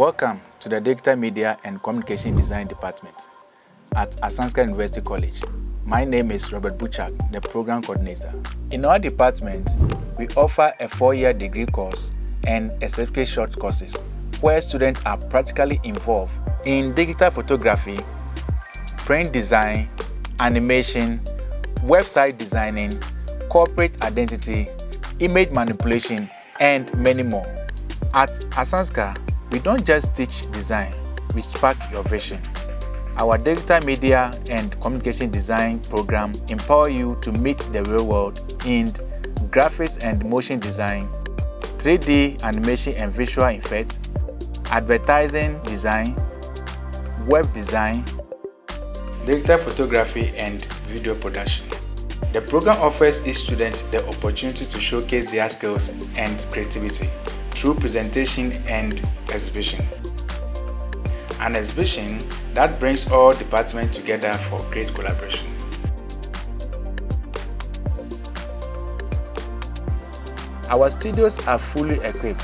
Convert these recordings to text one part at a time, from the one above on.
Welcome to the Digital Media and Communication Design Department at AsanSka University College. My name is Robert Buchak, the Program Coordinator. In our department, we offer a 4-year degree course and a certificate short courses where students are practically involved in digital photography, print design, animation, website designing, corporate identity, image manipulation, and many more. At AsanSka, we don't just teach design, we spark your vision. Our digital media and communication design program empower you to meet the real world in graphics and motion design, 3D animation and visual effects, advertising design, web design, digital photography and video production. The program offers each student the opportunity to showcase their skills and creativity through presentation and exhibition. An exhibition that brings all departments together for great collaboration. Our studios are fully equipped,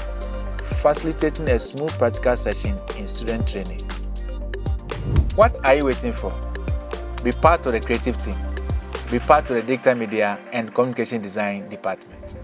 facilitating a smooth practical session in student training. What are you waiting for? Be part of the creative team. Be part of the Digital Media and Communication Design Department.